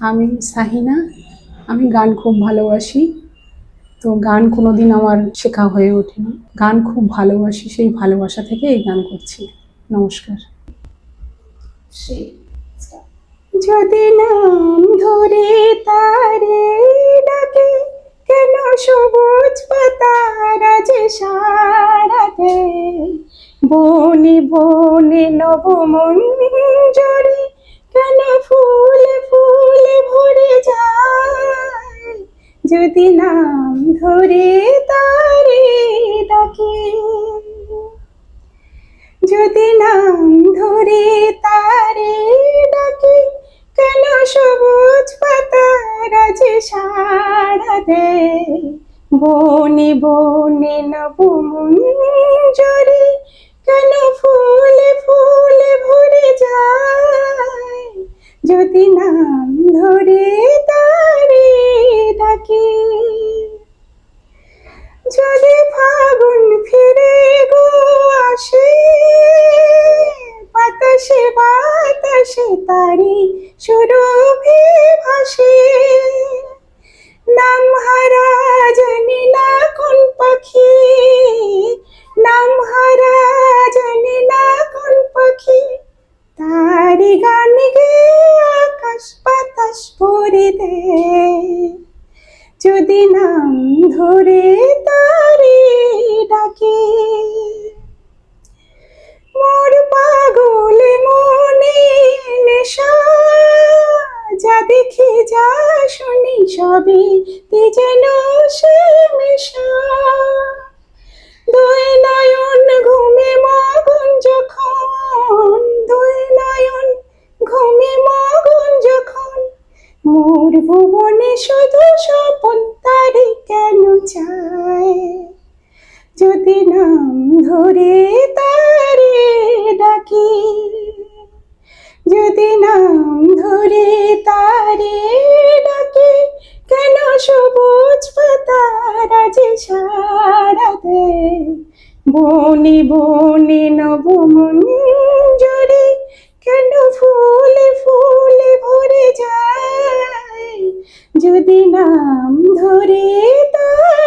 আমি সাহিনা। আমি গান খুব ভালোবাসি। তো গান কোনোদিন আমার শেখা হয়ে ওঠেনি। গান খুব ভালোবাসি, সেই ভালোবাসা থেকে এই গান করছি। নমস্কার। যদি নাম ধরে তারে ডাকে, কেন সবুজ পাতারা যে সাড়া দেয়, বনে বনে নবমঞ্জরি কেন ফুলে ফুলে ভরে যায়, যদি নাম ধরে তারে ডাকে। যদি নাম ধরে তারে ডাকে, কেন সবুজ পাতারা যে সাড়া দেয়, বনে বনে নবমঞ্জরি কেন ফুলে ফুলে ভরে যায়, যদি নাম ধরে তারে ডাকে। যদি ফাগুন ফিরে গো আসে, বাতাসে বাতাসে তারি সুরভি ভাসে, নাম হারা জানি না কোন পাখি, নাম হারা জানি না কোন পাখি, তারি গান গে আকাশ বাতাস ভরে দেয়, যদি নাম ধরে তারে ডাকে। মোর পাগলে মনে নেশা, যা দেখি যা শুনি সবই তে যেন সে মেশা, দুই নয়ন ঘুমে মগন যখন, দুই নয়ন ঘুমে মগন যখন, মোর ভুবনে শুধু স্বপন তারে কেন চায়, যদি নাম ধরে তারে ডাকি, যদি নাম ধরে তারে ডাকে, কেন সবুজ পাতারা যে সাড়া দেয়, বনে বনে নবমঞ্জরি কেন ফুলে ফুলে ভরে যায়, যদি নাম ধরে তারে